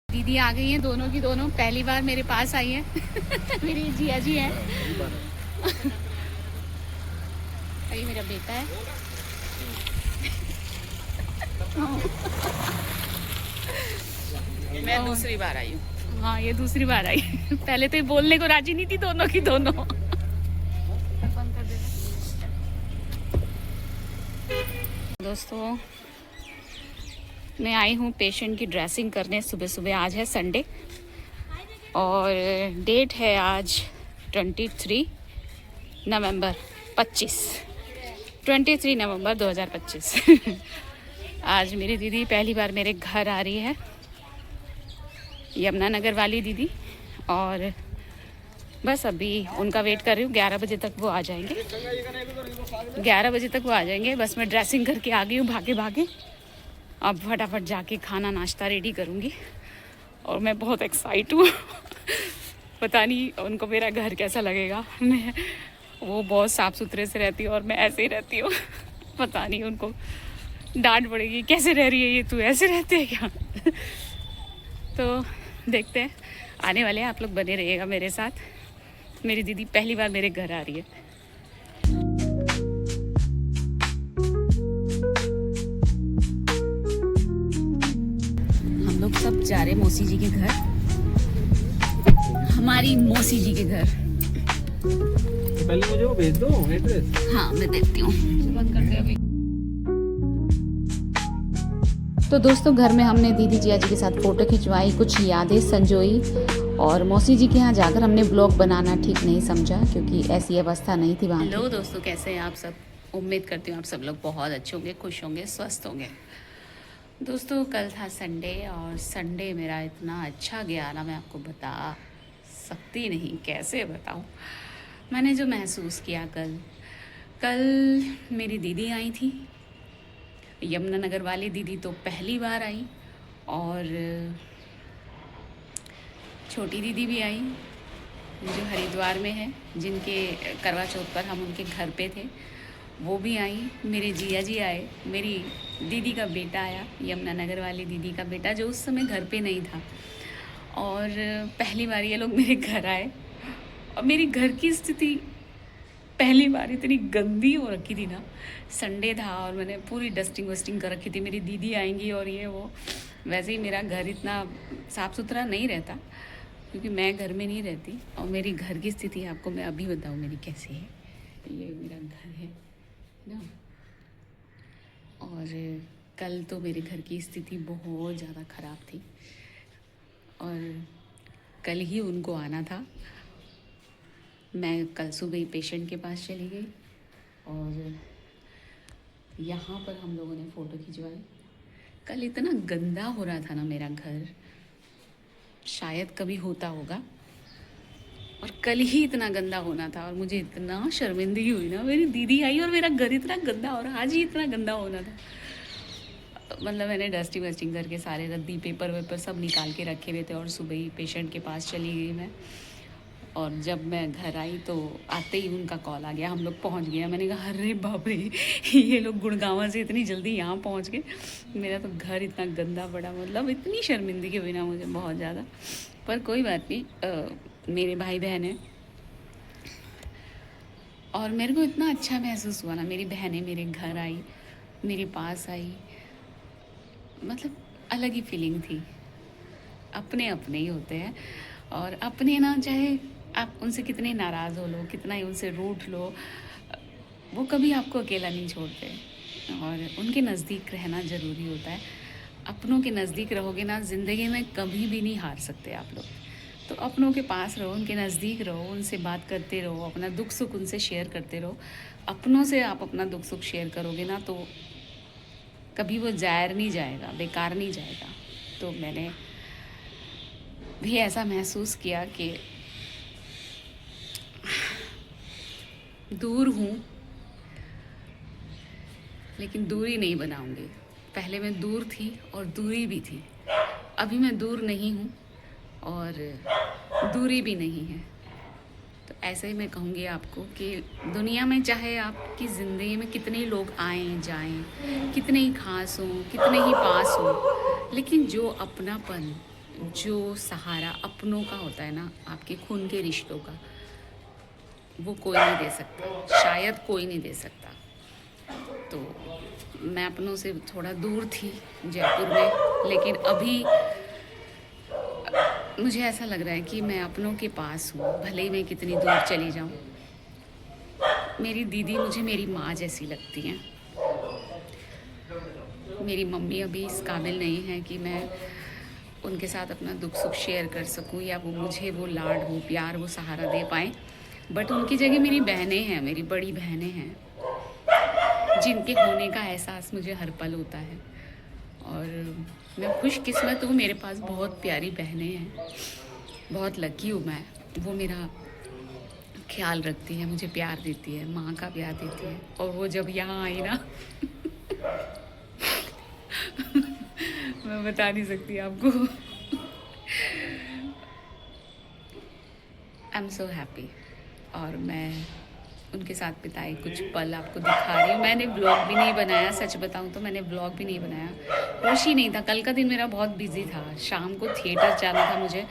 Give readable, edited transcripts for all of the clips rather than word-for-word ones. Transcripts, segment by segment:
दीदी आ गई हैं, दोनों की दोनों पहली बार मेरे पास आई हैं। मेरी जिया जी हैं। ये मेरा बेटा है। मैं दूसरी बार आई हूँ। हाँ, ये दूसरी बार आई। पहले तो ये बोलने को राजी नहीं थी, दोनों की दोनों। दोस्तों, मैं आई हूँ पेशेंट की ड्रेसिंग करने सुबह सुबह। आज है संडे और डेट है आज 23 नवंबर 23 नवंबर 2025। आज मेरी दीदी पहली बार मेरे घर आ रही है, यमुनानगर वाली दीदी। और बस अभी उनका वेट कर रही हूँ, 11 बजे तक वो आ जाएंगे। 11 बजे तक वो आ जाएंगे। बस मैं ड्रेसिंग करके आ गई हूँ भागे भागे। अब फटाफट जाके खाना नाश्ता रेडी करूँगी और मैं बहुत एक्साइट हूँ। पता नहीं उनको मेरा घर कैसा लगेगा। मैं वो बहुत साफ़ सुथरे से रहती है और मैं ऐसे ही रहती हूँ। पता नहीं उनको डांट पड़ेगी, कैसे रह रही है ये, तू ऐसे रहते है क्या। तो देखते हैं, आने वाले हैं। आप लोग बने रहिएगा मेरे साथ। मेरी दीदी पहली बार मेरे घर आ रही है। हम लोग सब जा रहे मौसी जी के घर, हमारी मौसी जी के घर। पहले मुझे वो भेज दो एड्रेस। हाँ, मैं देखती हूँ। बंद कर दे अभी। तो दोस्तों, घर में हमने दीदी जिया जी के साथ फ़ोटो खिंचवाई, कुछ यादें संजोई। और मौसी जी के यहाँ जाकर हमने ब्लॉग बनाना ठीक नहीं समझा क्योंकि ऐसी अवस्था नहीं थी वहाँ। हेलो दोस्तों, कैसे हैं आप सब? उम्मीद करती हूँ आप सब लोग बहुत अच्छे होंगे, खुश होंगे, स्वस्थ होंगे। दोस्तों, कल था संडे और संडे मेरा इतना अच्छा गया ना, मैं आपको बता सकती नहीं, कैसे बताऊँ। मैंने जो महसूस किया कल मेरी दीदी आई थी, यमुनानगर वाली दीदी तो पहली बार आई। और छोटी दीदी भी आई जो हरिद्वार में है, जिनके करवा चौथ पर हम उनके घर पे थे, वो भी आई। मेरे जिया जी आए, मेरी दीदी का बेटा आया, यमुनानगर वाली दीदी का बेटा जो उस समय घर पे नहीं था। और पहली बार ये लोग मेरे घर आए और मेरी घर की स्थिति पहली बार इतनी गंदी हो रखी थी ना। संडे था और मैंने पूरी डस्टिंग वस्टिंग कर रखी थी। मेरी दीदी आएंगी और ये वो। वैसे ही मेरा घर इतना साफ़ सुथरा नहीं रहता क्योंकि मैं घर में नहीं रहती। और मेरी घर की स्थिति आपको मैं अभी बताऊँ मेरी कैसी है। ये मेरा घर है ना। और कल तो मेरे घर की स्थिति बहुत ज़्यादा ख़राब थी और कल ही उनको आना था। मैं कल सुबह ही पेशेंट के पास चली गई और यहाँ पर हम लोगों ने फ़ोटो खिंचवाई। कल इतना गंदा हो रहा था ना मेरा घर, शायद कभी होता होगा, और कल ही इतना गंदा होना था। और मुझे इतना शर्मिंदगी हुई ना, मेरी दीदी आई और मेरा घर इतना गंदा हो रहा, आज ही इतना गंदा होना था। मतलब मैंने डस्टिंग वस्टिंग करके सारे रद्दी पेपर वेपर सब निकाल के रखे हुए थे और सुबह ही पेशेंट के पास चली गई मैं। और जब मैं घर आई तो आते ही उनका कॉल आ गया, हम लोग पहुंच गए। मैंने कहा अरे बाप रे, ये लोग गुड़गांव से इतनी जल्दी यहाँ पहुंच गए। मेरा तो घर इतना गंदा पड़ा, मतलब इतनी शर्मिंदगी हुई ना मुझे बहुत ज़्यादा। पर कोई बात नहीं, मेरे भाई बहन हैं और मेरे को इतना अच्छा महसूस हुआ ना। मेरी बहनें मेरे घर आई, मेरे पास आई, मतलब अलग ही फीलिंग थी। अपने अपने ही होते हैं और अपने ना, चाहे आप उनसे कितने नाराज़ हो लो, कितना ही उनसे रूठ लो, वो कभी आपको अकेला नहीं छोड़ते और उनके नज़दीक रहना ज़रूरी होता है। अपनों के नज़दीक रहोगे ना, ज़िंदगी में कभी भी नहीं हार सकते आप लोग। तो अपनों के पास रहो, उनके नज़दीक रहो, उनसे बात करते रहो, अपना दुख सुख उनसे शेयर करते रहो। अपनों से आप अपना दुख सुख शेयर करोगे ना तो कभी वो जायर नहीं जाएगा, बेकार नहीं जाएगा। तो मैंने भी ऐसा महसूस किया कि दूर हूँ लेकिन दूरी नहीं बनाऊंगी। पहले मैं दूर थी और दूरी भी थी, अभी मैं दूर नहीं हूँ और दूरी भी नहीं है। तो ऐसे ही मैं कहूँगी आपको कि दुनिया में चाहे आपकी ज़िंदगी में कितने लोग आएं जाएं, कितने ही खास हों, कितने ही पास हों, लेकिन जो अपनापन, जो सहारा अपनों का होता है ना, आपके खून के रिश्तों का, वो कोई नहीं दे सकता, शायद कोई नहीं दे सकता। तो मैं अपनों से थोड़ा दूर थी जयपुर में, लेकिन अभी मुझे ऐसा लग रहा है कि मैं अपनों के पास हूँ, भले ही मैं कितनी दूर चली जाऊँ। मेरी दीदी मुझे मेरी माँ जैसी लगती हैं। मेरी मम्मी अभी इस काबिल नहीं है कि मैं उनके साथ अपना दुख सुख शेयर कर सकूं, या वो मुझे वो लाड, वो प्यार, वो सहारा दे पाएँ। बट उनकी जगह मेरी बहनें हैं, मेरी बड़ी बहनें हैं, जिनके होने का एहसास मुझे हर पल होता है। और मैं खुशकिस्मत हूँ, मेरे पास बहुत प्यारी बहनें हैं, बहुत लकी हूँ मैं। वो मेरा ख्याल रखती है, मुझे प्यार देती है, माँ का प्यार देती है। और वो जब यहाँ आई ना मैं बता नहीं सकती आपको। I am so happy. और मैं उनके साथ बिताए कुछ पल आपको दिखा रही हूँ। मैंने ब्लॉग भी नहीं बनाया, सच बताऊँ तो मैंने ब्लॉग भी नहीं बनाया, होश ही नहीं था। कल का दिन मेरा बहुत बिजी था, शाम को थिएटर जाना था मुझे,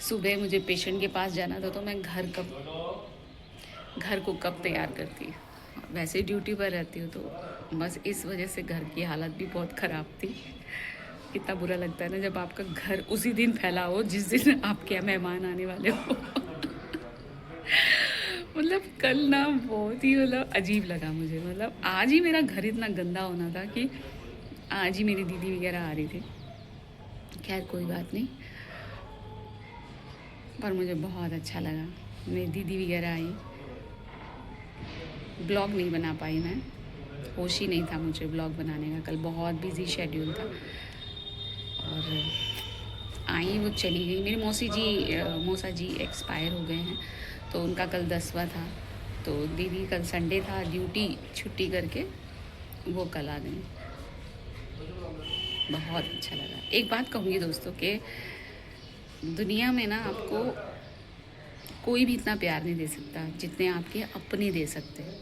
सुबह मुझे पेशेंट के पास जाना था। तो मैं घर को कब तैयार करती। वैसे ड्यूटी पर रहती हूँ, तो बस इस वजह से घर की हालत भी बहुत ख़राब थी। कितना बुरा लगता है ना जब आपका घर उसी दिन फैला हो जिस दिन आपके यहाँ मेहमान आने वाले हो। मतलब कल ना बहुत ही अजीब लगा मुझे। मतलब आज ही मेरा घर इतना गंदा होना था कि आज ही मेरी दीदी वगैरह आ रही थी। खैर कोई बात नहीं, पर मुझे बहुत अच्छा लगा। मेरी दीदी वगैरह आई। ब्लॉग नहीं बना पाई मैं, होश ही नहीं था मुझे ब्लॉग बनाने का। कल बहुत बिजी शेड्यूल था। और आई, वो चली गई। मेरी मौसा जी एक्सपायर हो गए हैं, तो उनका कल 10वां था। तो दीदी कल संडे था, ड्यूटी छुट्टी करके वो कल आ गई। बहुत अच्छा लगा। एक बात कहूँगी दोस्तों कि दुनिया में ना आपको कोई भी इतना प्यार नहीं दे सकता जितने आपके अपने दे सकते हैं।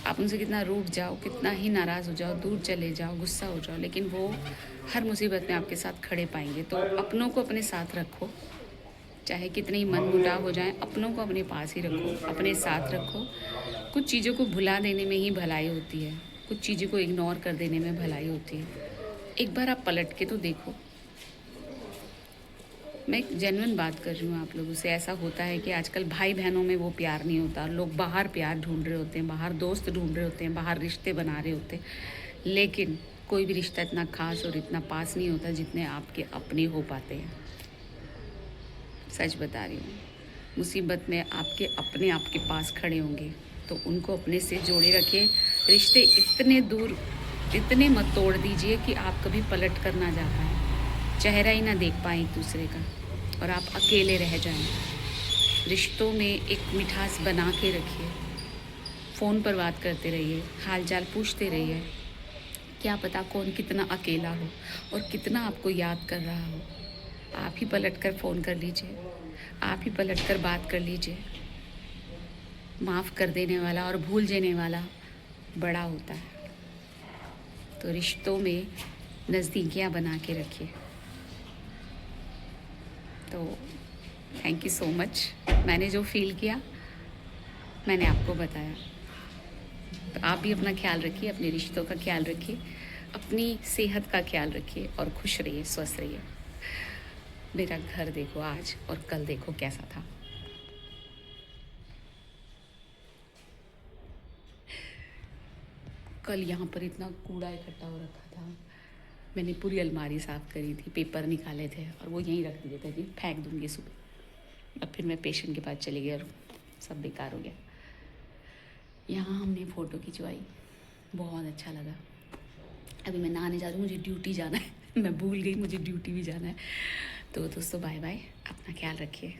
आप उनसे कितना रूठ जाओ, कितना ही नाराज़ हो जाओ, दूर चले जाओ, गुस्सा हो जाओ, लेकिन वो हर मुसीबत में आपके साथ खड़े पाएंगे। तो अपनों को अपने साथ रखो, चाहे कितने ही मनमुटाव हो जाए, अपनों को अपने पास ही रखो, अपने साथ रखो। कुछ चीज़ों को भुला देने में ही भलाई होती है, कुछ चीज़ों को इग्नोर कर देने में भलाई होती है। एक बार आप पलट के तो देखो। मैं एक जेन्युइन बात कर रही हूँ आप लोगों से। ऐसा होता है कि आजकल भाई बहनों में वो प्यार नहीं होता, लोग बाहर प्यार ढूंढ रहे होते हैं, बाहर दोस्त ढूंढ रहे होते हैं, बाहर रिश्ते बना रहे होते हैं, लेकिन कोई भी रिश्ता इतना खास और इतना पास नहीं होता जितने आपके अपने हो पाते हैं। सच बता रही हूँ। मुसीबत में आपके अपने आपके पास खड़े होंगे, तो उनको अपने से जोड़े रखिए। रिश्ते इतने दूर, इतने मत तोड़ दीजिए कि आप कभी पलट कर ना जा पाएँ, चेहरा ही ना देख पाएँ एक दूसरे का, और आप अकेले रह जाएं। रिश्तों में एक मिठास बना के रखिए। फ़ोन पर बात करते रहिए, हाल चाल पूछते रहिए। क्या पता कौन कितना अकेला हो और कितना आपको याद कर रहा हो। आप ही पलट कर फ़ोन कर लीजिए, आप ही पलट कर बात कर लीजिए। माफ़ कर देने वाला और भूल जाने वाला बड़ा होता है। तो रिश्तों में नज़दीकियाँ बना के रखिए। तो थैंक यू सो मच। मैंने जो फ़ील किया मैंने आपको बताया। तो आप भी अपना ख्याल रखिए, अपने रिश्तों का ख्याल रखिए, अपनी सेहत का ख्याल रखिए, और खुश रहिए, स्वस्थ रहिए। मेरा घर देखो आज और कल देखो कैसा था। कल यहाँ पर इतना कूड़ा इकट्ठा हो रखा था, मैंने पूरी अलमारी साफ़ करी थी, पेपर निकाले थे और वो यहीं रख दिए थे कि फेंक दूँगी सुबह। अब फिर मैं पेशेंट के पास चली गई और सब बेकार हो गया। यहाँ हमने फ़ोटो खिंचवाई, बहुत अच्छा लगा। अभी मैं नहाने जा रही हूँ, मुझे ड्यूटी जाना है। मैं भूल गई, मुझे ड्यूटी भी जाना है। तो दोस्तों बाय बाय, अपना ख्याल रखिए।